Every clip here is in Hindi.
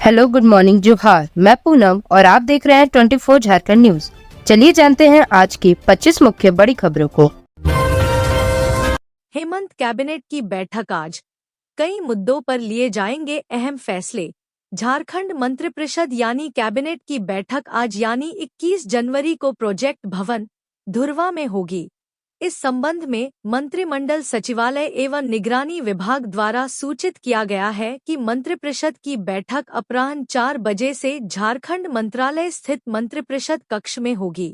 हेलो, गुड मॉर्निंग, जोहार। मैं पूनम और आप देख रहे हैं 24 झारखंड न्यूज। चलिए जानते हैं आज की 25 मुख्य बड़ी खबरों को। हेमंत कैबिनेट की बैठक आज, कई मुद्दों पर लिए जाएंगे अहम फैसले। झारखंड मंत्रिपरिषद यानी कैबिनेट की बैठक आज यानी 21 जनवरी को प्रोजेक्ट भवन धुर्वा में होगी। इस संबंध में मंत्रिमंडल सचिवालय एवं निगरानी विभाग द्वारा सूचित किया गया है कि मंत्रिपरिषद की बैठक अपराह्न 4 बजे से झारखंड मंत्रालय स्थित मंत्रिपरिषद कक्ष में होगी।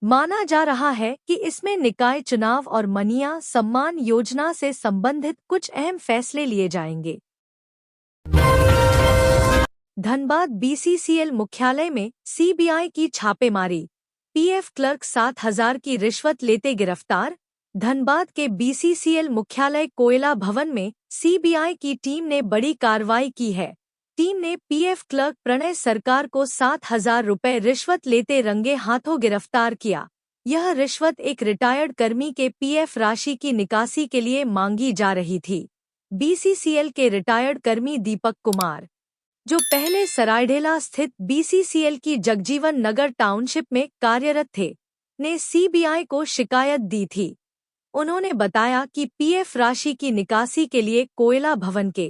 माना जा रहा है कि इसमें निकाय चुनाव और मनिया सम्मान योजना से संबंधित कुछ अहम फैसले लिए जाएंगे। धनबाद बीसीसीएल मुख्यालय में सीबीआई की छापेमारी, पीएफ क्लर्क 7,000 की रिश्वत लेते गिरफ्तार। धनबाद के बीसीसीएल मुख्यालय कोयला भवन में सीबीआई की टीम ने बड़ी कार्रवाई की है। टीम ने पीएफ क्लर्क प्रणय सरकार को 7,000 रुपए रिश्वत लेते रंगे हाथों गिरफ्तार किया। यह रिश्वत एक रिटायर्ड कर्मी के पीएफ राशि की निकासी के लिए मांगी जा रही थी। बीसीसीएल के रिटायर्ड कर्मी दीपक कुमार, जो पहले सरायढेला स्थित बीसीसीएल की जगजीवन नगर टाउनशिप में कार्यरत थे, ने सीबीआई को शिकायत दी थी। उन्होंने बताया कि पीएफ राशि की निकासी के लिए कोयला भवन के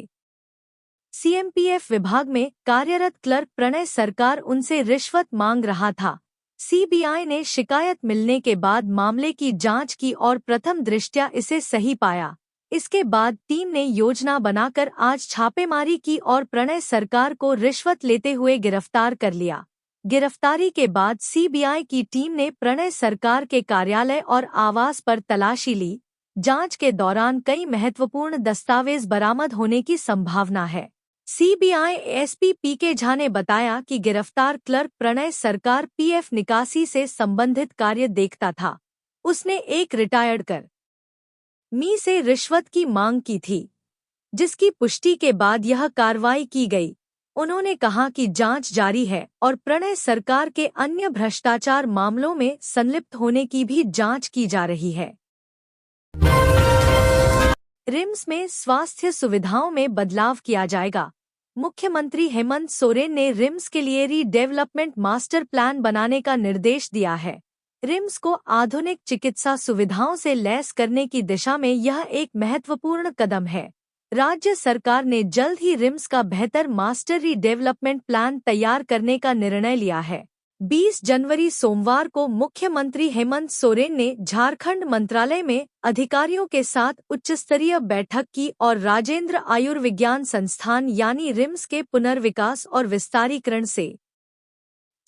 सीएमपीएफ विभाग में कार्यरत क्लर्क प्रणय सरकार उनसे रिश्वत मांग रहा था। सीबीआई ने शिकायत मिलने के बाद मामले की जांच की और प्रथम दृष्टया इसे सही पाया। इसके बाद टीम ने योजना बनाकर आज छापेमारी की और प्रणय सरकार को रिश्वत लेते हुए गिरफ्तार कर लिया। गिरफ्तारी के बाद सीबीआई की टीम ने प्रणय सरकार के कार्यालय और आवास पर तलाशी ली। जांच के दौरान कई महत्वपूर्ण दस्तावेज बरामद होने की संभावना है। सीबीआई एसपी पीके झा ने बताया कि गिरफ्तार क्लर्क प्रणय सरकार पीएफ निकासी से संबंधित कार्य देखता था। उसने एक रिटायर्ड कर्मी से रिश्वत की मांग की थी, जिसकी पुष्टि के बाद यह कार्रवाई की गई। उन्होंने कहा कि जांच जारी है और प्रणय सरकार के अन्य भ्रष्टाचार मामलों में संलिप्त होने की भी जांच की जा रही है। रिम्स में स्वास्थ्य सुविधाओं में बदलाव किया जाएगा। मुख्यमंत्री हेमंत सोरेन ने रिम्स के लिए रीडेवलपमेंट मास्टर प्लान बनाने का निर्देश दिया है। रिम्स को आधुनिक चिकित्सा सुविधाओं से लैस करने की दिशा में यह एक महत्वपूर्ण कदम है। राज्य सरकार ने जल्द ही रिम्स का बेहतर मास्टर रीडेवलपमेंट प्लान तैयार करने का निर्णय लिया है। 20 जनवरी सोमवार को मुख्यमंत्री हेमंत सोरेन ने झारखंड मंत्रालय में अधिकारियों के साथ उच्चस्तरीय बैठक की और राजेंद्र आयुर्विज्ञान संस्थान यानी रिम्स के पुनर्विकास और विस्तारीकरण से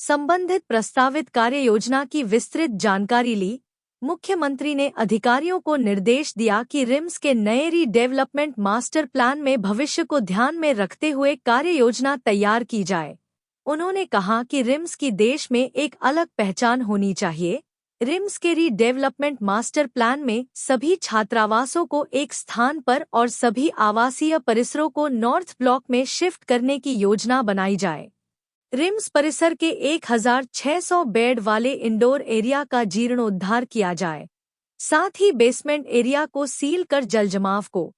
संबंधित प्रस्तावित कार्य योजना की विस्तृत जानकारी ली। मुख्यमंत्री ने अधिकारियों को निर्देश दिया कि रिम्स के नए रीडेवलपमेंट मास्टर प्लान में भविष्य को ध्यान में रखते हुए कार्य योजना तैयार की जाए। उन्होंने कहा कि रिम्स की देश में एक अलग पहचान होनी चाहिए। रिम्स के रीडेवलपमेंट मास्टर प्लान में सभी छात्रावासों को एक स्थान पर और सभी आवासीय परिसरों को नॉर्थ ब्लॉक में शिफ्ट करने की योजना बनाई जाए। रिम्स परिसर के 1,600 बेड वाले इंडोर एरिया का जीर्णोद्धार किया जाए। साथ ही बेसमेंट एरिया को सील कर जलजमाव को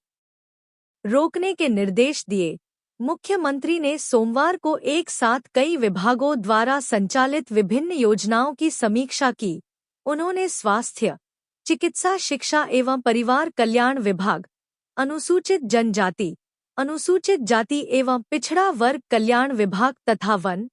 रोकने के निर्देश दिए। मुख्यमंत्री ने सोमवार को एक साथ कई विभागों द्वारा संचालित विभिन्न योजनाओं की समीक्षा की। उन्होंने स्वास्थ्य, चिकित्सा, शिक्षा एवं परिवार कल्याण विभाग, अनुसूचित जनजाति, अनुसूचित जाति एवं पिछड़ा वर्ग कल्याण विभाग तथा वन,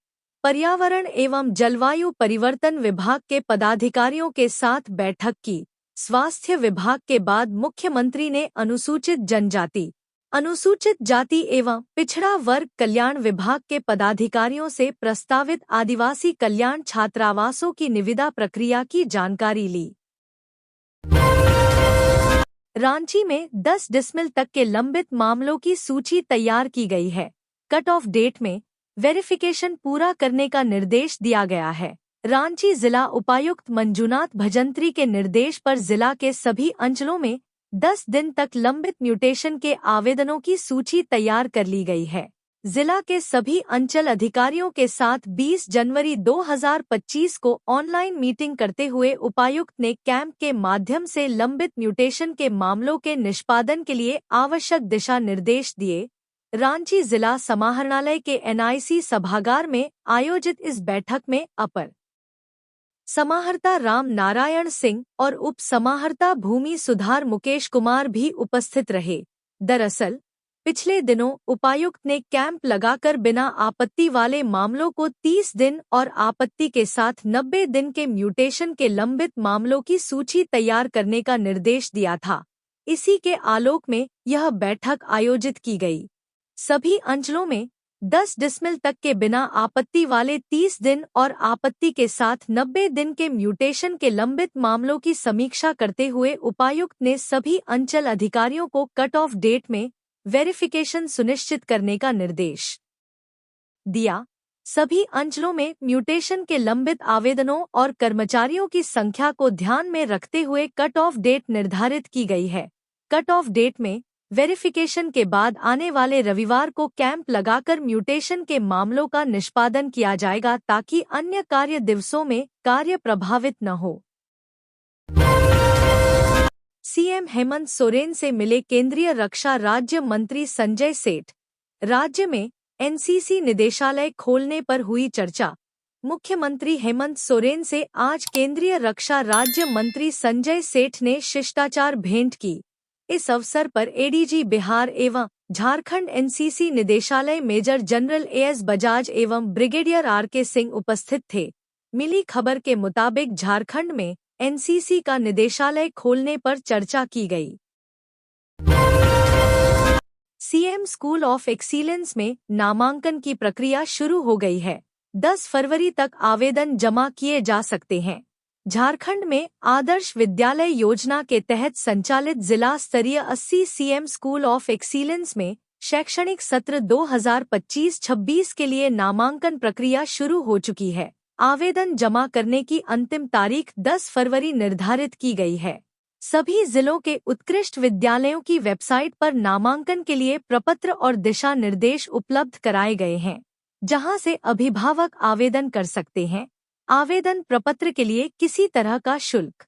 पर्यावरण एवं जलवायु परिवर्तन विभाग के पदाधिकारियों के साथ बैठक की। स्वास्थ्य विभाग के बाद मुख्यमंत्री ने अनुसूचित जनजाति, अनुसूचित जाति एवं पिछड़ा वर्ग कल्याण विभाग के पदाधिकारियों से प्रस्तावित आदिवासी कल्याण छात्रावासों की निविदा प्रक्रिया की जानकारी ली। रांची में 10 डिसमिल तक के लंबित मामलों की सूची तैयार की गई है। कट ऑफ डेट में वेरिफिकेशन पूरा करने का निर्देश दिया गया है। रांची जिला उपायुक्त मंजुनाथ भजंत्री के निर्देश पर जिला के सभी अंचलों में 10 दिन तक लंबित म्यूटेशन के आवेदनों की सूची तैयार कर ली गई है। जिला के सभी अंचल अधिकारियों के साथ 20 जनवरी 2025 को ऑनलाइन मीटिंग करते हुए उपायुक्त ने कैंप के माध्यम से लंबित म्यूटेशन के मामलों के निष्पादन के लिए आवश्यक दिशा निर्देश दिए। रांची जिला समाहरणालय के NIC सभागार में आयोजित इस बैठक में अपर समाहर्ता राम नारायण सिंह और उप समाहर्ता भूमि सुधार मुकेश कुमार भी उपस्थित रहे। दरअसल पिछले दिनों उपायुक्त ने कैंप लगाकर बिना आपत्ति वाले मामलों को 30 दिन और आपत्ति के साथ 90 दिन के म्यूटेशन के लंबित मामलों की सूची तैयार करने का निर्देश दिया था। इसी के आलोक में यह बैठक आयोजित की गई। सभी अंचलों में 10 डिसमिल तक के बिना आपत्ति वाले 30 दिन और आपत्ति के साथ 90 दिन के म्यूटेशन के लंबित मामलों की समीक्षा करते हुए उपायुक्त ने सभी अंचल अधिकारियों को कट ऑफ डेट में वेरिफिकेशन सुनिश्चित करने का निर्देश दिया। सभी अंचलों में म्यूटेशन के लंबित आवेदनों और कर्मचारियों की संख्या को ध्यान में रखते हुए कट ऑफ डेट निर्धारित की गई है। कट ऑफ डेट में वेरिफिकेशन के बाद आने वाले रविवार को कैंप लगाकर म्यूटेशन के मामलों का निष्पादन किया जाएगा ताकि अन्य कार्य दिवसों में कार्य प्रभावित न हो। सीएम हेमंत सोरेन से मिले केंद्रीय रक्षा राज्य मंत्री संजय सेठ। राज्य में एनसीसी निदेशालय खोलने पर हुई चर्चा। मुख्यमंत्री हेमंत सोरेन से आज केंद्रीय रक्षा राज्य मंत्री संजय सेठ ने शिष्टाचार भेंट की। इस अवसर पर एडीजी बिहार एवं झारखंड एनसीसी निदेशालय मेजर जनरल AS बजाज एवं ब्रिगेडियर RK सिंह उपस्थित थे। मिली खबर के मुताबिक झारखंड में एनसीसी का निदेशालय खोलने पर चर्चा की गई। सीएम स्कूल ऑफ एक्सीलेंस में नामांकन की प्रक्रिया शुरू हो गई है। 10 फरवरी तक आवेदन जमा किए जा सकते हैं। झारखंड में आदर्श विद्यालय योजना के तहत संचालित जिला स्तरीय 80 सीएम स्कूल ऑफ एक्सीलेंस में शैक्षणिक सत्र 2025-26 के लिए नामांकन प्रक्रिया शुरू हो चुकी है। आवेदन जमा करने की अंतिम तारीख 10 फरवरी निर्धारित की गई है। सभी जिलों के उत्कृष्ट विद्यालयों की वेबसाइट पर नामांकन के लिए प्रपत्र और दिशा निर्देश उपलब्ध कराए गए हैं, जहां से अभिभावक आवेदन कर सकते हैं। आवेदन प्रपत्र के लिए किसी तरह का शुल्क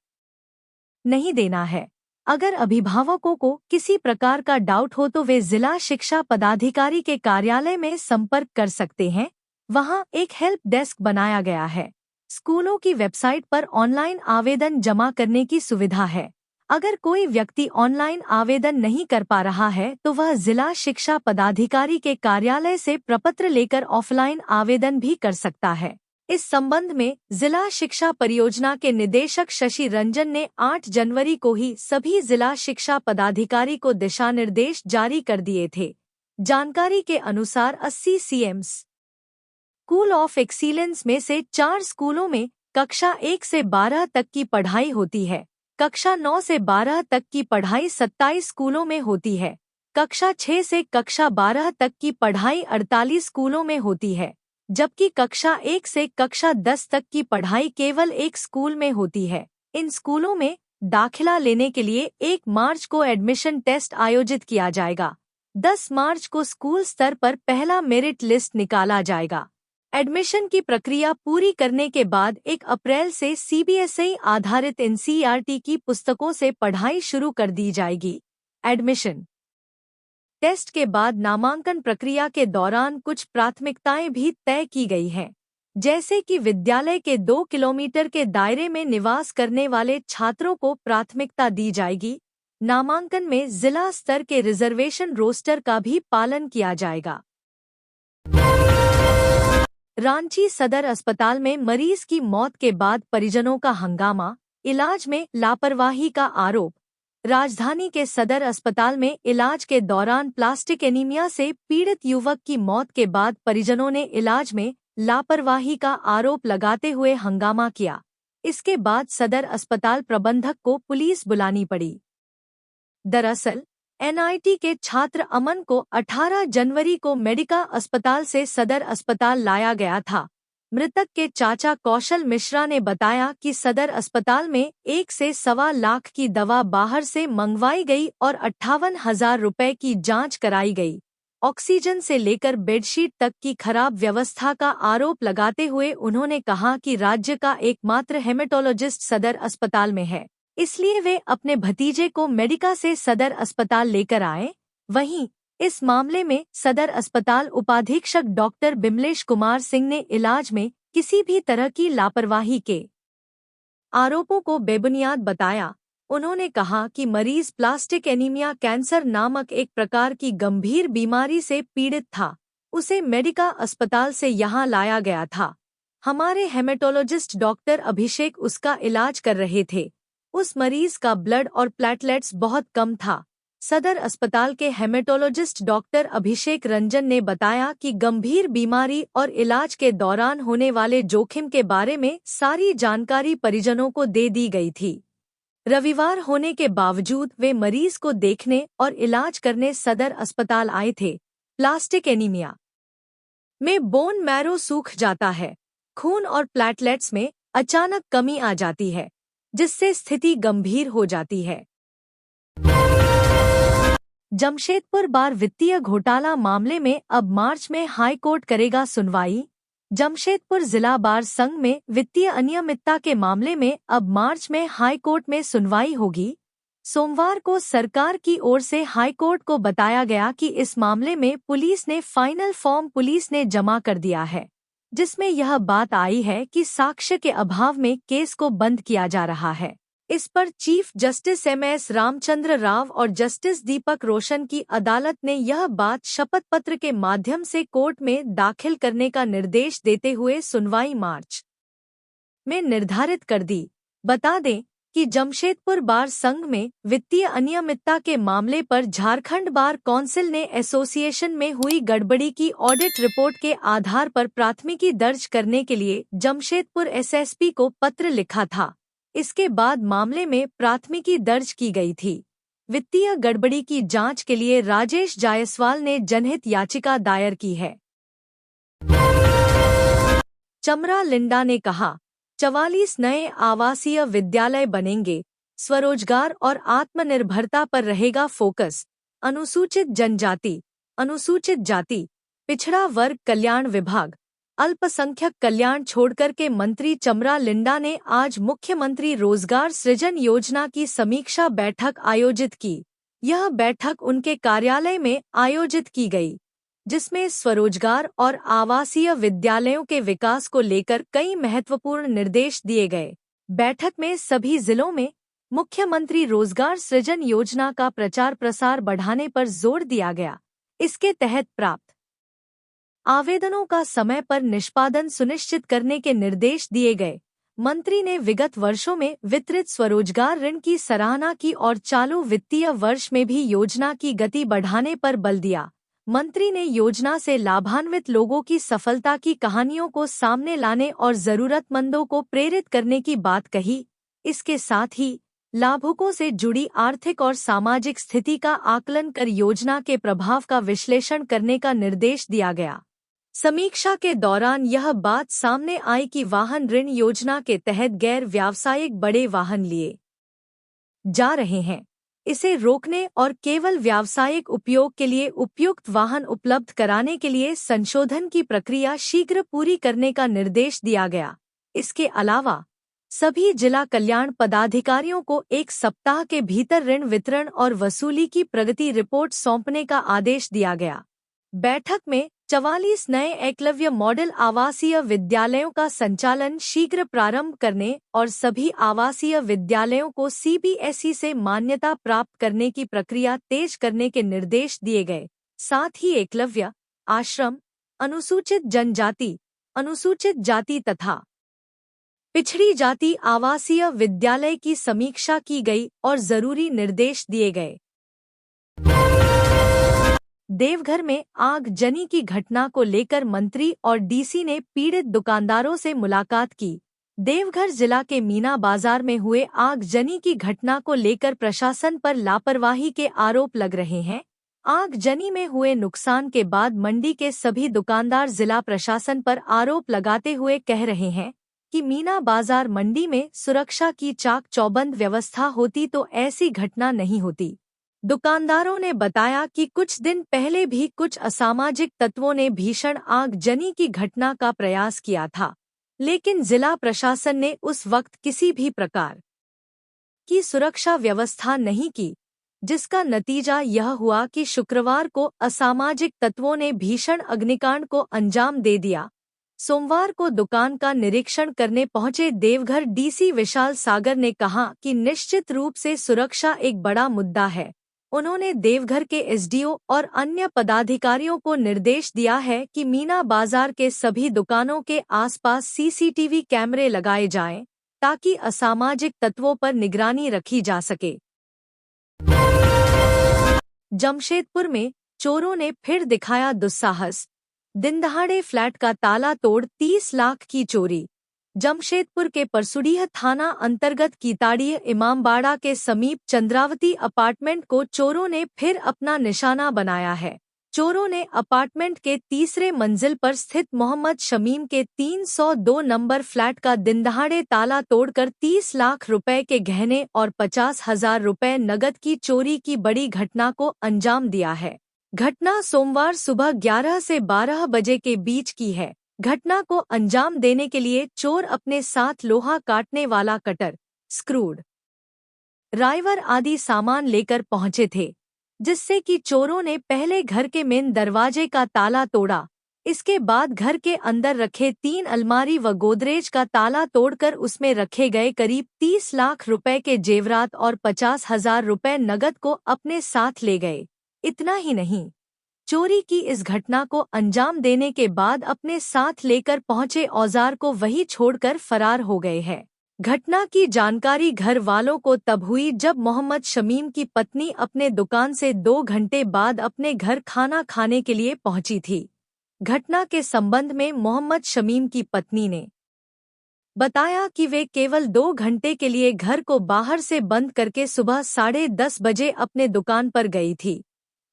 नहीं देना है। अगर अभिभावकों को किसी प्रकार का डाउट हो तो वे जिला शिक्षा पदाधिकारी के कार्यालय में संपर्क कर सकते हैं। वहां एक हेल्प डेस्क बनाया गया है। स्कूलों की वेबसाइट पर ऑनलाइन आवेदन जमा करने की सुविधा है। अगर कोई व्यक्ति ऑनलाइन आवेदन नहीं कर पा रहा है तो वह जिला शिक्षा पदाधिकारी के कार्यालय से प्रपत्र लेकर ऑफलाइन आवेदन भी कर सकता है। इस संबंध में जिला शिक्षा परियोजना के निदेशक शशि रंजन ने 8 जनवरी को ही सभी जिला शिक्षा पदाधिकारी को दिशा निर्देश जारी कर दिए थे। जानकारी के अनुसार 80 सीएम्स स्कूल ऑफ एक्सीलेंस में से 4 स्कूलों में कक्षा 1 से 12 तक की पढ़ाई होती है। कक्षा 9 से 12 तक की पढ़ाई 27 स्कूलों में होती है। कक्षा 6 से कक्षा 12 तक की पढ़ाई 48 स्कूलों में होती है, जबकि कक्षा 1 से कक्षा 10 तक की पढ़ाई केवल एक स्कूल में होती है। इन स्कूलों में दाखिला लेने के लिए 1 मार्च को एडमिशन टेस्ट आयोजित किया जाएगा। 10 मार्च को स्कूल स्तर पर पहला मेरिट लिस्ट निकाला जाएगा। एडमिशन की प्रक्रिया पूरी करने के बाद 1 अप्रैल से CBSE आधारित NCERT की पुस्तकों से पढ़ाई शुरू कर दी जाएगी। एडमिशन टेस्ट के बाद नामांकन प्रक्रिया के दौरान कुछ प्राथमिकताएं भी तय की गई हैं, जैसे कि विद्यालय के 2 किलोमीटर के दायरे में निवास करने वाले छात्रों को प्राथमिकता दी जाएगी। नामांकन में जिला स्तर के रिजर्वेशन रोस्टर का भी पालन किया जाएगा। रांची सदर अस्पताल में मरीज की मौत के बाद परिजनों का हंगामा, इलाज में लापरवाही का आरोप। राजधानी के सदर अस्पताल में इलाज के दौरान प्लास्टिक एनीमिया से पीड़ित युवक की मौत के बाद परिजनों ने इलाज में लापरवाही का आरोप लगाते हुए हंगामा किया। इसके बाद सदर अस्पताल प्रबंधक को पुलिस बुलानी पड़ी। दरअसल NIT के छात्र अमन को 18 जनवरी को मेडिका अस्पताल से सदर अस्पताल लाया गया था। मृतक के चाचा कौशल मिश्रा ने बताया कि सदर अस्पताल में 1 से सवा लाख की दवा बाहर से मंगवाई गई और 58,000 रुपए की जांच कराई गई। ऑक्सीजन से लेकर बेडशीट तक की खराब व्यवस्था का आरोप लगाते हुए उन्होंने कहा कि राज्य का एकमात्र हेमेटोलॉजिस्ट सदर अस्पताल में है, इसलिए वे अपने भतीजे को मेडिका से सदर अस्पताल लेकर आए। वहीं इस मामले में सदर अस्पताल उपाधीक्षक डॉक्टर बिमलेश कुमार सिंह ने इलाज में किसी भी तरह की लापरवाही के आरोपों को बेबुनियाद बताया। उन्होंने कहा कि मरीज प्लास्टिक एनीमिया कैंसर नामक एक प्रकार की गंभीर बीमारी से पीड़ित था। उसे मेडिका अस्पताल से यहां लाया गया था। हमारे हेमेटोलॉजिस्ट डॉक्टर अभिषेक उसका इलाज कर रहे थे। उस मरीज का ब्लड और प्लेटलेट्स बहुत कम था। सदर अस्पताल के हेमेटोलॉजिस्ट डॉक्टर अभिषेक रंजन ने बताया कि गंभीर बीमारी और इलाज के दौरान होने वाले जोखिम के बारे में सारी जानकारी परिजनों को दे दी गई थी। रविवार होने के बावजूद वे मरीज को देखने और इलाज करने सदर अस्पताल आए थे। प्लास्टिक एनीमिया में बोन मैरो सूख जाता है, खून और प्लेटलेट्स में अचानक कमी आ जाती है, जिससे स्थिति गंभीर हो जाती है। जमशेदपुर बार वित्तीय घोटाला मामले में अब मार्च में हाई कोर्ट करेगा सुनवाई। जमशेदपुर जिला बार संघ में वित्तीय अनियमितता के मामले में अब मार्च में हाई कोर्ट में सुनवाई होगी। सोमवार को सरकार की ओर से हाई कोर्ट को बताया गया कि इस मामले में पुलिस ने फाइनल फॉर्म जमा कर दिया है, जिसमें यह बात आई है कि साक्ष्य के अभाव में केस को बंद किया जा रहा है। इस पर chief justice MS Ramchandra Rao और जस्टिस दीपक रोशन की अदालत ने यह बात शपथ पत्र के माध्यम से कोर्ट में दाखिल करने का निर्देश देते हुए सुनवाई मार्च में निर्धारित कर दी। बता दें कि जमशेदपुर बार संघ में वित्तीय अनियमितता के मामले पर झारखंड बार काउंसिल ने एसोसिएशन में हुई गड़बड़ी की ऑडिट रिपोर्ट के आधार पर प्राथमिकी दर्ज करने के लिए जमशेदपुर SSP को पत्र लिखा था। इसके बाद मामले में प्राथमिकी दर्ज की गई थी। वित्तीय गड़बड़ी की जांच के लिए राजेश जायसवाल ने जनहित याचिका दायर की है। चमरा लिंडा ने कहा, 44 नए आवासीय विद्यालय बनेंगे, स्वरोजगार और आत्मनिर्भरता पर रहेगा फोकस। अनुसूचित जनजाति, अनुसूचित जाति, पिछड़ा वर्ग कल्याण विभाग, अल्पसंख्यक कल्याण छोड़कर के मंत्री चमरा लिंडा ने आज मुख्यमंत्री रोजगार सृजन योजना की समीक्षा बैठक आयोजित की। यह बैठक उनके कार्यालय में आयोजित की गई, जिसमें स्वरोजगार और आवासीय विद्यालयों के विकास को लेकर कई महत्वपूर्ण निर्देश दिए गए। बैठक में सभी जिलों में मुख्यमंत्री रोजगार सृजन योजना का प्रचार प्रसार बढ़ाने पर जोर दिया गया। इसके तहत प्राप्त आवेदनों का समय पर निष्पादन सुनिश्चित करने के निर्देश दिए गए। मंत्री ने विगत वर्षों में वितरित स्वरोजगार ऋण की सराहना की और चालू वित्तीय वर्ष में भी योजना की गति बढ़ाने पर बल दिया। मंत्री ने योजना से लाभान्वित लोगों की सफलता की कहानियों को सामने लाने और जरूरतमंदों को प्रेरित करने की बात कही। इसके साथ ही लाभुकों से जुड़ी आर्थिक और सामाजिक स्थिति का आकलन कर योजना के प्रभाव का विश्लेषण करने का निर्देश दिया गया। समीक्षा के दौरान यह बात सामने आई कि वाहन ऋण योजना के तहत गैर व्यावसायिक बड़े वाहन लिए जा रहे हैं। इसे रोकने और केवल व्यावसायिक उपयोग के लिए उपयुक्त वाहन उपलब्ध कराने के लिए संशोधन की प्रक्रिया शीघ्र पूरी करने का निर्देश दिया गया। इसके अलावा सभी जिला कल्याण पदाधिकारियों को 1 सप्ताह के भीतर ऋण वितरण और वसूली की प्रगति रिपोर्ट सौंपने का आदेश दिया गया। बैठक में 44 नए एकलव्य मॉडल आवासीय विद्यालयों का संचालन शीघ्र प्रारंभ करने और सभी आवासीय विद्यालयों को CBSE से मान्यता प्राप्त करने की प्रक्रिया तेज करने के निर्देश दिए गए। साथ ही एकलव्य, आश्रम, अनुसूचित जनजाति, अनुसूचित जाति तथा पिछड़ी जाति आवासीय विद्यालय की समीक्षा की गई और जरूरी निर्देश दिए गए। देवघर में आगजनी की घटना को लेकर मंत्री और DC ने पीड़ित दुकानदारों से मुलाकात की। देवघर जिला के मीना बाजार में हुए आगजनी की घटना को लेकर प्रशासन पर लापरवाही के आरोप लग रहे हैं। आगजनी में हुए नुकसान के बाद मंडी के सभी दुकानदार जिला प्रशासन पर आरोप लगाते हुए कह रहे हैं कि मीना बाजार मंडी में सुरक्षा की चाक चौबंद व्यवस्था होती तो ऐसी घटना नहीं होती। दुकानदारों ने बताया कि कुछ दिन पहले भी कुछ असामाजिक तत्वों ने भीषण आगजनी की घटना का प्रयास किया था, लेकिन जिला प्रशासन ने उस वक्त किसी भी प्रकार की सुरक्षा व्यवस्था नहीं की। जिसका नतीजा यह हुआ कि शुक्रवार को असामाजिक तत्वों ने भीषण अग्निकांड को अंजाम दे दिया। सोमवार को दुकान का निरीक्षण करने पहुंचे देवघर डीसी विशाल सागर ने कहा कि निश्चित रूप से सुरक्षा एक बड़ा मुद्दा है। उन्होंने देवघर के एसडीओ और अन्य पदाधिकारियों को निर्देश दिया है कि मीना बाजार के सभी दुकानों के आसपास सीसीटीवी कैमरे लगाए जाएं, ताकि असामाजिक तत्वों पर निगरानी रखी जा सके। जमशेदपुर में चोरों ने फिर दिखाया दुस्साहस। दिनदहाड़े फ्लैट का ताला तोड़ 30 लाख की चोरी। जमशेदपुर के परसुडीह थाना अंतर्गत कीताड़ीय इमामबाड़ा के समीप चंद्रावती अपार्टमेंट को चोरों ने फिर अपना निशाना बनाया है। चोरों ने अपार्टमेंट के तीसरे मंजिल पर स्थित मोहम्मद शमीम के 302 नंबर फ्लैट का दिनदहाड़े ताला तोड़कर 30 लाख रुपए के गहने और 50,000 रुपए नगद की चोरी की बड़ी घटना को अंजाम दिया है। घटना सोमवार सुबह 11 से 12 बजे के बीच की है। घटना को अंजाम देने के लिए चोर अपने साथ लोहा काटने वाला कटर, स्क्रूड, राइवर आदि सामान लेकर पहुंचे थे, जिससे कि चोरों ने पहले घर के मेन दरवाजे का ताला तोड़ा। इसके बाद घर के अंदर रखे 3 अलमारी व गोदरेज का ताला तोड़कर उसमें रखे गए करीब 30 लाख रुपए के जेवरात और 50,000 रुपए नगद को अपने साथ ले गए। इतना ही नहीं, चोरी की इस घटना को अंजाम देने के बाद अपने साथ लेकर पहुंचे औजार को वहीं छोड़कर फरार हो गए हैं। घटना की जानकारी घर वालों को तब हुई जब मोहम्मद शमीम की पत्नी अपने दुकान से 2 घंटे बाद अपने घर खाना खाने के लिए पहुंची थी। घटना के संबंध में मोहम्मद शमीम की पत्नी ने बताया कि वे केवल 2 घंटे के लिए घर को बाहर से बंद करके सुबह 10:30 बजे अपने दुकान पर गई थी।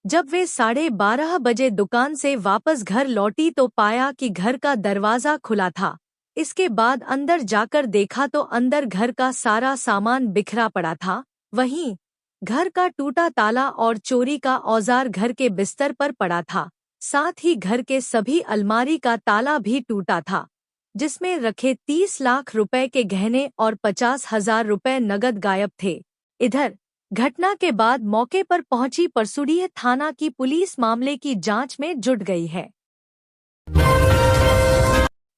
जब वे 12:30 बजे दुकान से वापस घर लौटी तो पाया कि घर का दरवाजा खुला था। इसके बाद अंदर जाकर देखा तो अंदर घर का सारा सामान बिखरा पड़ा था। वहीं घर का टूटा ताला और चोरी का औजार घर के बिस्तर पर पड़ा था। साथ ही घर के सभी अलमारी का ताला भी टूटा था, जिसमें रखे 30 लाख रुपए के गहने और 50,000 रुपए नगद गायब थे। इधर घटना के बाद मौके पर पहुंची परसुडीह थाना की पुलिस मामले की जांच में जुट गई है।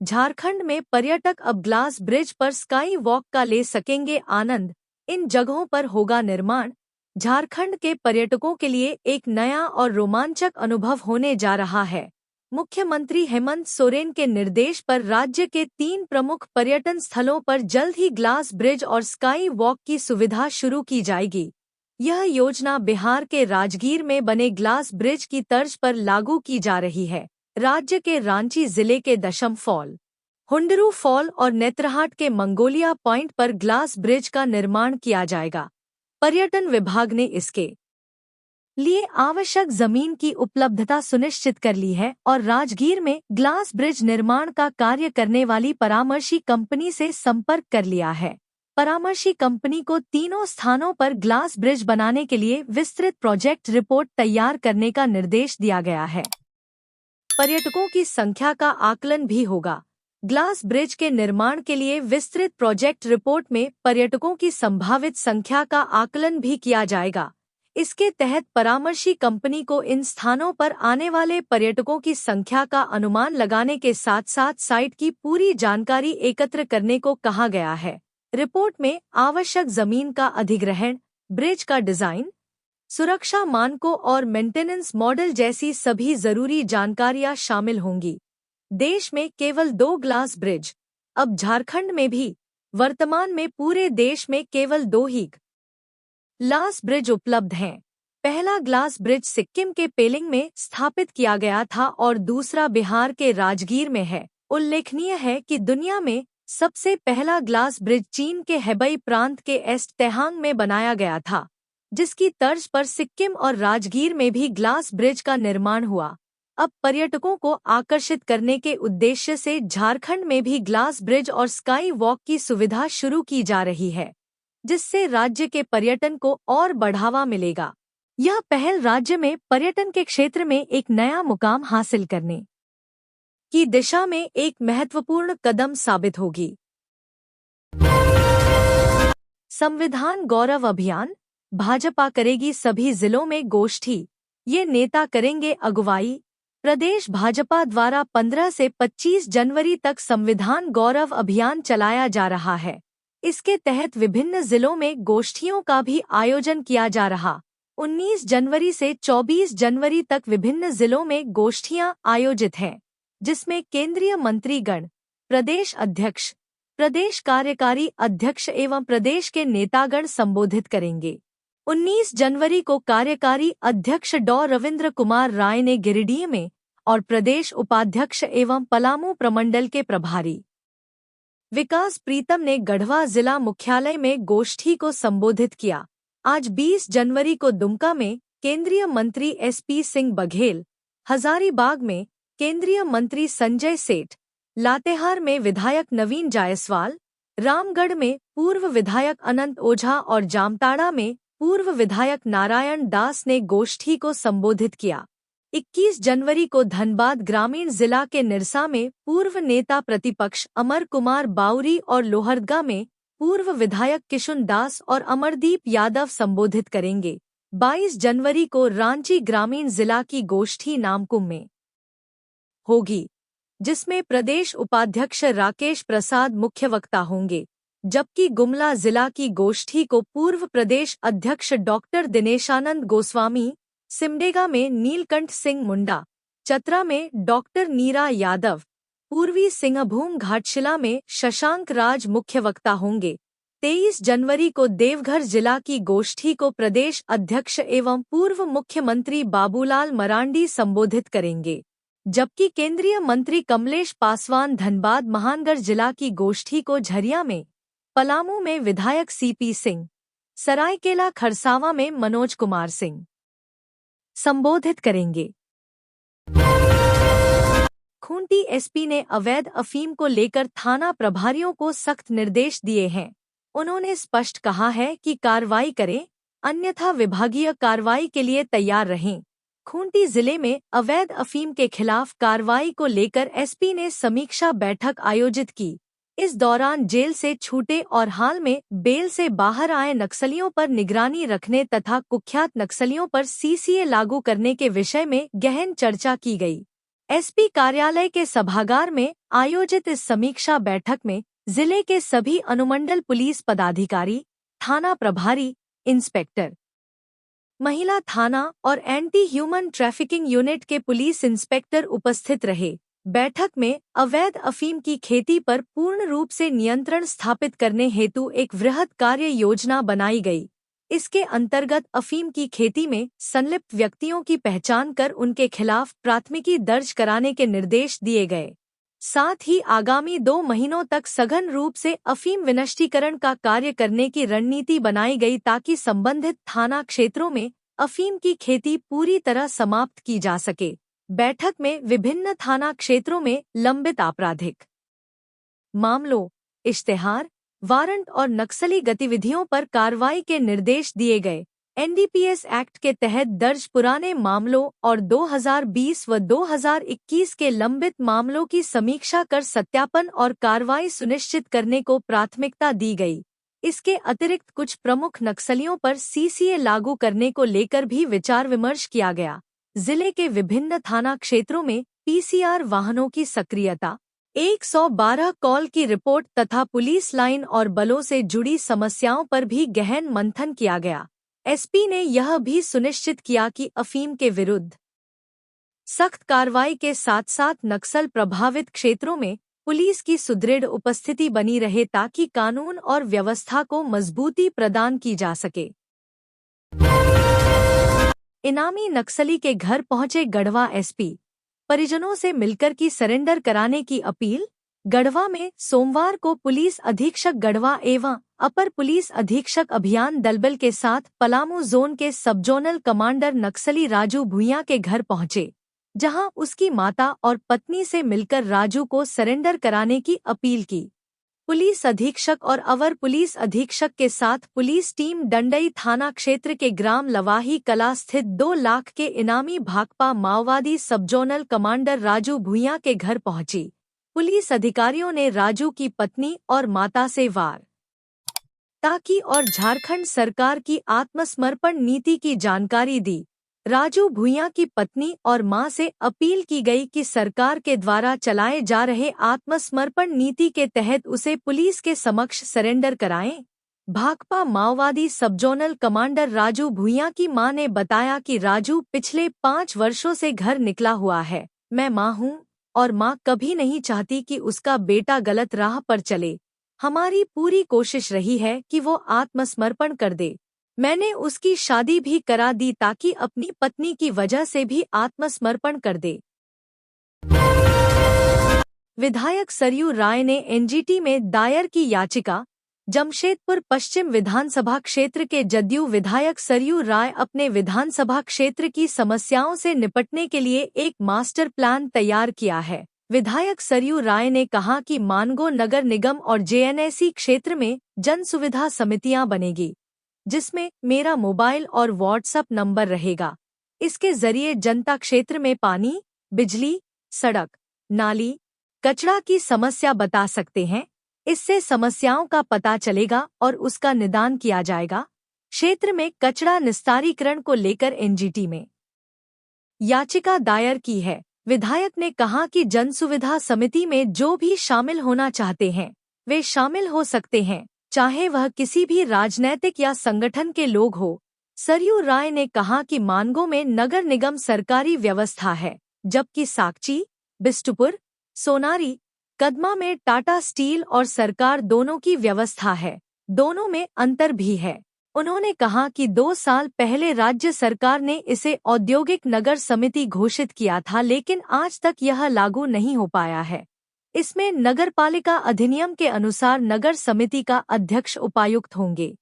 झारखंड में पर्यटक अब ग्लास ब्रिज पर स्काई वॉक का ले सकेंगे आनंद। इन जगहों पर होगा निर्माण। झारखंड के पर्यटकों के लिए एक नया और रोमांचक अनुभव होने जा रहा है। मुख्यमंत्री हेमंत सोरेन के निर्देश पर राज्य के 3 प्रमुख पर्यटन स्थलों पर जल्द ही ग्लास ब्रिज और स्काई वॉक की सुविधा शुरू की जाएगी। यह योजना बिहार के राजगीर में बने ग्लास ब्रिज की तर्ज पर लागू की जा रही है। राज्य के रांची जिले के दशम फॉल, हुंडरू फॉल और नेत्रहाट के मंगोलिया पॉइंट पर ग्लास ब्रिज का निर्माण किया जाएगा। पर्यटन विभाग ने इसके लिए आवश्यक जमीन की उपलब्धता सुनिश्चित कर ली है और राजगीर में ग्लास ब्रिज निर्माण का कार्य करने वाली परामर्शी कंपनी से संपर्क कर लिया है। परामर्शी कंपनी को तीनों स्थानों पर ग्लास ब्रिज बनाने के लिए विस्तृत प्रोजेक्ट रिपोर्ट तैयार करने का निर्देश दिया गया है। पर्यटकों की संख्या का आकलन भी होगा। ग्लास ब्रिज के निर्माण के लिए विस्तृत प्रोजेक्ट रिपोर्ट में पर्यटकों की संभावित संख्या का आकलन भी किया जाएगा। इसके तहत परामर्शी कंपनी को इन स्थानों पर आने वाले पर्यटकों की संख्या का अनुमान लगाने के साथ साथ साइट की पूरी जानकारी एकत्र करने को कहा गया है। रिपोर्ट में आवश्यक जमीन का अधिग्रहण, ब्रिज का डिजाइन, सुरक्षा मानकों और मेंटेनेंस मॉडल जैसी सभी जरूरी जानकारियां शामिल होंगी। देश में केवल 2 ग्लास ब्रिज, अब झारखंड में भी। वर्तमान में पूरे देश में केवल 2 ही ग्लास ब्रिज उपलब्ध हैं। पहला ग्लास ब्रिज सिक्किम के पेलिंग में स्थापित किया गया था और दूसरा बिहार के राजगीर में है। उल्लेखनीय है कि दुनिया में सबसे पहला ग्लास ब्रिज चीन के हेबई प्रांत के ईस्ट तेहांग में बनाया गया था, जिसकी तर्ज पर सिक्किम और राजगीर में भी ग्लास ब्रिज का निर्माण हुआ। अब पर्यटकों को आकर्षित करने के उद्देश्य से झारखंड में भी ग्लास ब्रिज और स्काई वॉक की सुविधा शुरू की जा रही है, जिससे राज्य के पर्यटन को और बढ़ावा मिलेगा। यह पहल राज्य में पर्यटन के क्षेत्र में एक नया मुकाम हासिल करने की दिशा में एक महत्वपूर्ण कदम साबित होगी। संविधान गौरव अभियान भाजपा करेगी सभी जिलों में गोष्ठी, ये नेता करेंगे अगुवाई। प्रदेश भाजपा द्वारा 15 से 25 जनवरी तक संविधान गौरव अभियान चलाया जा रहा है। इसके तहत विभिन्न जिलों में गोष्ठियों का भी आयोजन किया जा रहा। 19 जनवरी से 24 जनवरी तक विभिन्न जिलों में गोष्ठियां आयोजित हैं, जिसमें केंद्रीय मंत्रीगण, प्रदेश अध्यक्ष, प्रदेश कार्यकारी अध्यक्ष एवं प्रदेश के नेतागण संबोधित करेंगे। 19 जनवरी को कार्यकारी अध्यक्ष डॉ रविंद्र कुमार राय ने गिरिडीह में और प्रदेश उपाध्यक्ष एवं पलामू प्रमंडल के प्रभारी विकास प्रीतम ने गढ़वा जिला मुख्यालय में गोष्ठी को संबोधित किया। आज 20 जनवरी को दुमका में केंद्रीय मंत्री SP सिंह बघेल, हजारीबाग में केंद्रीय मंत्री संजय सेठ, लातेहार में विधायक नवीन जायसवाल, रामगढ़ में पूर्व विधायक अनंत ओझा और जामताड़ा में पूर्व विधायक नारायण दास ने गोष्ठी को संबोधित किया। 21 जनवरी को धनबाद ग्रामीण जिला के निरसा में पूर्व नेता प्रतिपक्ष अमर कुमार बाउरी और लोहरदगा में पूर्व विधायक किशुन दास और अमरदीप यादव संबोधित करेंगे। 22 जनवरी को रांची ग्रामीण जिला की गोष्ठी नामकुम में होगी, जिसमें प्रदेश उपाध्यक्ष राकेश प्रसाद मुख्य वक्ता होंगे, जबकि गुमला जिला की गोष्ठी को पूर्व प्रदेश अध्यक्ष डॉक्टर दिनेशानंद गोस्वामी, सिमडेगा में नीलकंठ सिंह मुंडा, चतरा में डॉक्टर नीरा यादव, पूर्वी सिंहभूम घाटशिला में शशांक राज मुख्य वक्ता होंगे। 23 जनवरी को देवघर जिला की गोष्ठी को प्रदेश अध्यक्ष एवं पूर्व मुख्यमंत्री बाबूलाल मरांडी संबोधित करेंगे, जबकि केंद्रीय मंत्री कमलेश पासवान धनबाद महानगर जिला की गोष्ठी को झरिया में, पलामू में विधायक CP सिंह, सरायकेला खरसावां में मनोज कुमार सिंह संबोधित करेंगे। खूंटी SP ने अवैध अफीम को लेकर थाना प्रभारियों को सख्त निर्देश दिए हैं। उन्होंने स्पष्ट कहा है कि कार्रवाई करें, अन्यथा विभागीय कार्रवाई के लिए तैयार रहें। खूंटी जिले में अवैध अफीम के खिलाफ कार्रवाई को लेकर SP ने समीक्षा बैठक आयोजित की। इस दौरान जेल से छूटे और हाल में बेल से बाहर आए नक्सलियों पर निगरानी रखने तथा कुख्यात नक्सलियों पर CCA लागू करने के विषय में गहन चर्चा की गई। SP कार्यालय के सभागार में आयोजित इस समीक्षा बैठक में जिले के सभी अनुमंडल पुलिस पदाधिकारी, थाना प्रभारी, इंस्पेक्टर, महिला थाना और एंटी ह्यूमन ट्रैफिकिंग यूनिट के पुलिस इंस्पेक्टर उपस्थित रहे। बैठक में अवैध अफीम की खेती पर पूर्ण रूप से नियंत्रण स्थापित करने हेतु एक वृहद कार्य योजना बनाई गई। इसके अंतर्गत अफीम की खेती में संलिप्त व्यक्तियों की पहचान कर उनके खिलाफ प्राथमिकी दर्ज कराने के निर्देश दिए गए। साथ ही आगामी 2 महीनों तक सघन रूप से अफीम विनष्टीकरण का कार्य करने की रणनीति बनाई गई ताकि संबंधित थाना क्षेत्रों में अफीम की खेती पूरी तरह समाप्त की जा सके। बैठक में विभिन्न थाना क्षेत्रों में लंबित आपराधिक मामलों, इश्तेहार, वारंट और नक्सली गतिविधियों पर कार्रवाई के निर्देश दिए गए। NDPS एक्ट के तहत दर्ज पुराने मामलों और 2020 व 2021 के लंबित मामलों की समीक्षा कर सत्यापन और कार्रवाई सुनिश्चित करने को प्राथमिकता दी गई। इसके अतिरिक्त कुछ प्रमुख नक्सलियों पर CCA लागू करने को लेकर भी विचार विमर्श किया गया। जिले के विभिन्न थाना क्षेत्रों में PCR वाहनों की सक्रियता, 112 कॉल की रिपोर्ट तथा पुलिस लाइन और बलों से जुड़ी समस्याओं पर भी गहन मंथन किया गया। SP ने यह भी सुनिश्चित किया कि अफीम के विरुद्ध सख्त कार्रवाई के साथ साथ नक्सल प्रभावित क्षेत्रों में पुलिस की सुदृढ़ उपस्थिति बनी रहे ताकि कानून और व्यवस्था को मजबूती प्रदान की जा सके। इनामी नक्सली के घर पहुंचे गढ़वा SP, परिजनों से मिलकर की सरेंडर कराने की अपील। गढ़वा में सोमवार को पुलिस अधीक्षक गढ़वा एवं अपर पुलिस अधीक्षक अभियान दलबल के साथ पलामू जोन के सब जोनल कमांडर नक्सली राजू भुइयां के घर पहुंचे, जहां उसकी माता और पत्नी से मिलकर राजू को सरेंडर कराने की अपील की। पुलिस अधीक्षक और अवर पुलिस अधीक्षक के साथ पुलिस टीम डंडई थाना क्षेत्र के ग्राम लवाही कला स्थित 2 लाख के इनामी भाकपा माओवादी सबजोनल कमांडर राजू भुइयां के घर पहुंची। पुलिस अधिकारियों ने राजू की पत्नी और माता से वार ताकि और झारखंड सरकार की आत्मसमर्पण नीति की जानकारी दी। राजू भूंइया की पत्नी और मां से अपील की गई कि सरकार के द्वारा चलाए जा रहे आत्मसमर्पण नीति के तहत उसे पुलिस के समक्ष सरेंडर कराएं। भाकपा माओवादी सबजोनल कमांडर राजू भूंइया की मां ने बताया कि राजू पिछले 5 वर्षों से घर निकला हुआ है। मैं मां हूं और मां कभी नहीं चाहती कि उसका बेटा गलत राह पर चले। हमारी पूरी कोशिश रही है कि वो आत्मसमर्पण कर दे। मैंने उसकी शादी भी करा दी ताकि अपनी पत्नी की वजह से भी आत्मसमर्पण कर दे। विधायक सरयू राय ने एनजीटी में दायर की याचिका। जमशेदपुर पश्चिम विधानसभा क्षेत्र के जदयू विधायक सरयू राय अपने विधानसभा क्षेत्र की समस्याओं से निपटने के लिए एक मास्टर प्लान तैयार किया है। विधायक सरयू राय ने कहा कि मानगो नगर निगम और जेएनएसी क्षेत्र में जन सुविधा समितियां बनेगी, जिसमें मेरा मोबाइल और व्हाट्सएप नंबर रहेगा। इसके जरिए जनता क्षेत्र में पानी, बिजली, सड़क, नाली, कचरा की समस्या बता सकते हैं। इससे समस्याओं का पता चलेगा और उसका निदान किया जाएगा। क्षेत्र में कचरा निस्तारीकरण को लेकर एनजीटी में याचिका दायर की है। विधायक ने कहा कि जन सुविधा समिति में जो भी शामिल होना चाहते हैं वे शामिल हो सकते हैं, चाहे वह किसी भी राजनैतिक या संगठन के लोग हो। सरयू राय ने कहा कि मानगो में नगर निगम सरकारी व्यवस्था है, जबकि साकची, बिष्टुपुर, सोनारी, कदमा में टाटा स्टील और सरकार दोनों की व्यवस्था है। दोनों में अंतर भी है। उन्होंने कहा कि 2 साल पहले राज्य सरकार ने इसे औद्योगिक नगर समिति घोषित किया था, लेकिन आज तक यह लागू नहीं हो पाया है। इसमें नगरपालिका अधिनियम के अनुसार नगर समिति का अध्यक्ष उपायुक्त होंगे,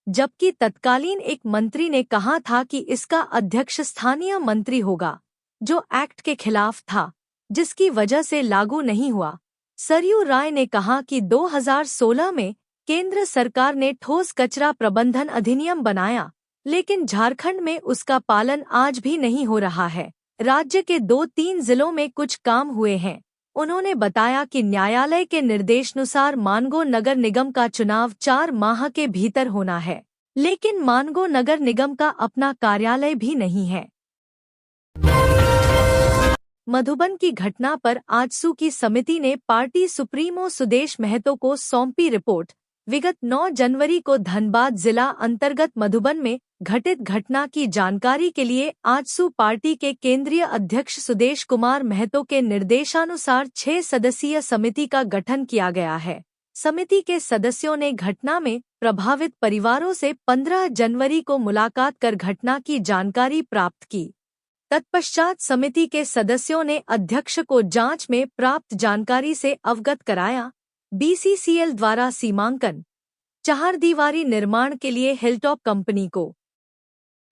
जबकि तत्कालीन एक मंत्री ने कहा था कि इसका अध्यक्ष स्थानीय मंत्री होगा, जो एक्ट के खिलाफ था, जिसकी वजह से लागू नहीं हुआ। सरयू राय ने कहा कि 2016 में केंद्र सरकार ने ठोस कचरा प्रबंधन अधिनियम बनाया, लेकिन झारखंड में उसका पालन आज भी नहीं हो रहा है। राज्य के 2-3 जिलों में कुछ काम हुए हैं। उन्होंने बताया कि न्यायालय के निर्देशानुसार मानगो नगर निगम का चुनाव 4 माह के भीतर होना है, लेकिन मानगो नगर निगम का अपना कार्यालय भी नहीं है। मधुबन की घटना पर आजसू की समिति ने पार्टी सुप्रीमो सुदेश महतो को सौंपी रिपोर्ट। विगत 9 जनवरी को धनबाद जिला अंतर्गत मधुबन में घटित घटना की जानकारी के लिए आजसू पार्टी के केंद्रीय अध्यक्ष सुदेश कुमार महतो के निर्देशानुसार 6 सदस्यीय समिति का गठन किया गया है। समिति के सदस्यों ने घटना में प्रभावित परिवारों से 15 जनवरी को मुलाकात कर घटना की जानकारी प्राप्त की। तत्पश्चात समिति के सदस्यों ने अध्यक्ष को जांच में प्राप्त जानकारी से अवगत कराया। बीसीसीएल द्वारा सीमांकन 4 दीवारी निर्माण के लिए हिलटॉप कंपनी को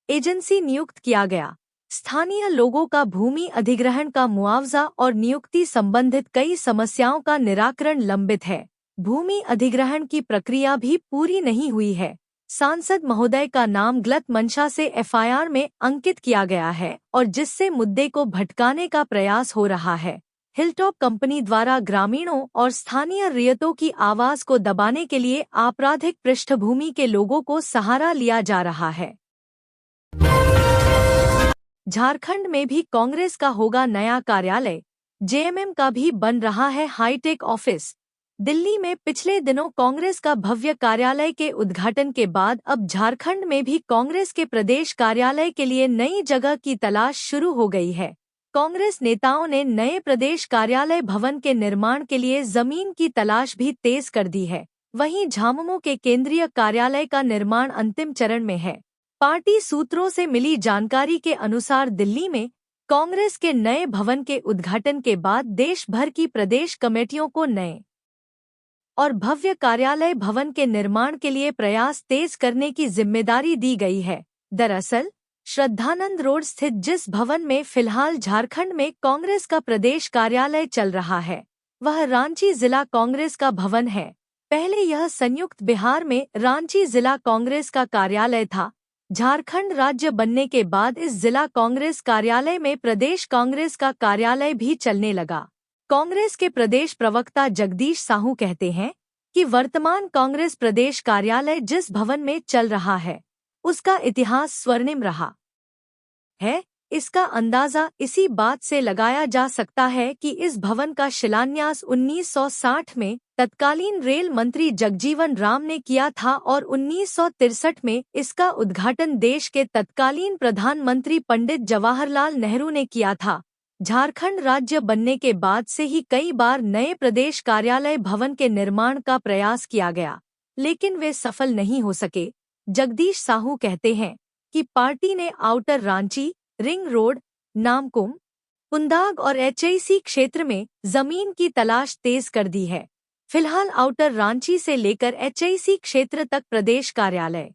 एजेंसी नियुक्त किया गया। स्थानीय लोगों का भूमि अधिग्रहण का मुआवजा और नियुक्ति संबंधित कई समस्याओं का निराकरण लंबित है। भूमि अधिग्रहण की प्रक्रिया भी पूरी नहीं हुई है। सांसद महोदय का नाम गलत मंशा से एफआईआर में अंकित किया गया है और जिससे मुद्दे को भटकाने का प्रयास हो रहा है। हिलटॉप कंपनी द्वारा ग्रामीणों और स्थानीय रियतों की आवाज को दबाने के लिए आपराधिक पृष्ठभूमि के लोगों को सहारा लिया जा रहा है। झारखंड में भी कांग्रेस का होगा नया कार्यालय, जेएमएम का भी बन रहा है हाईटेक ऑफिस। दिल्ली में पिछले दिनों कांग्रेस का भव्य कार्यालय के उद्घाटन के बाद अब झारखंड में भी कांग्रेस के प्रदेश कार्यालय के लिए नई जगह की तलाश शुरू हो गई है। कांग्रेस नेताओं ने नए प्रदेश कार्यालय भवन के निर्माण के लिए जमीन की तलाश भी तेज कर दी है। वहीं झामुमो के केंद्रीय कार्यालय का निर्माण अंतिम चरण में है। पार्टी सूत्रों से मिली जानकारी के अनुसार दिल्ली में कांग्रेस के नए भवन के उद्घाटन के बाद देश भर की प्रदेश कमेटियों को नए और भव्य कार्यालय भवन के निर्माण के लिए प्रयास तेज करने की जिम्मेदारी दी गई है। दरअसल श्रद्धानंद रोड स्थित जिस भवन में फिलहाल झारखंड में कांग्रेस का प्रदेश कार्यालय चल रहा है, वह रांची जिला कांग्रेस का भवन है। पहले यह संयुक्त बिहार में रांची जिला कांग्रेस का कार्यालय था। झारखंड राज्य बनने के बाद इस जिला कांग्रेस कार्यालय में प्रदेश कांग्रेस का कार्यालय भी चलने लगा। कांग्रेस के प्रदेश प्रवक्ता जगदीश साहू कहते हैं, कि वर्तमान कांग्रेस प्रदेश कार्यालय जिस भवन में चल रहा है उसका इतिहास स्वर्णिम रहा है। इसका अंदाजा इसी बात से लगाया जा सकता है कि इस भवन का शिलान्यास 1960 में तत्कालीन रेल मंत्री जगजीवन राम ने किया था और 1963 में इसका उद्घाटन देश के तत्कालीन प्रधानमंत्री पंडित जवाहरलाल नेहरू ने किया था। झारखंड राज्य बनने के बाद से ही कई बार नए प्रदेश कार्यालय भवन के निर्माण का प्रयास किया गया, लेकिन वे सफल नहीं हो सके। जगदीश साहू कहते हैं कि पार्टी ने outer Ranchi, ring road, Namkum, Pundag और एचआईसी क्षेत्र में जमीन की तलाश तेज कर दी है। फिलहाल आउटर रांची से लेकर एचआईसी क्षेत्र तक प्रदेश कार्यालय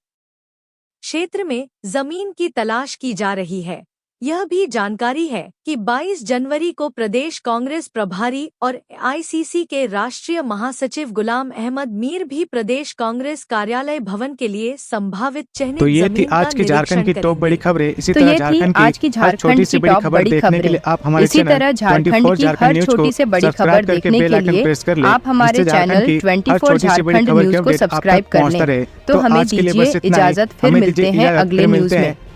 क्षेत्र में जमीन की तलाश की जा रही है। यह भी जानकारी है कि 22 जनवरी को प्रदेश कांग्रेस प्रभारी और आईसीसी के राष्ट्रीय महासचिव गुलाम अहमद मीर भी प्रदेश कांग्रेस कार्यालय भवन के लिए संभावित चिन्हित तो ये जमीन थी का आज की झारखंड की निरीक्षण टॉप बड़ी करेंगे। खबरें। इसी तो तरह ये थी झारखंड आज की की हर झारखंड छोटी से की बड़ी टॉप खबर बड़ी देखने के लिए खबरें। आप हमारे इसी तरह चैनल झारखंड 24 की झारखंड हर न्यूज छोटी को से बड़ी सब्सक्राइब खबर करके देखने बेल के आइकन लिए प्रेस कर ले, आप हमारे जिससे चैनल झारखंड की हर 24 छोटी से बड़ी झारखंड खबर की न्यूज को अपडेट आप तक सब्सक्राइब कर पहुंचता लें। रहे। तो हमें आज के लिए दीजिए बस इतना ही। इजाजत, फिर हमें मिलते दीजिए हैं इजाजत, अगले फिर न्यूज मिलते में। हैं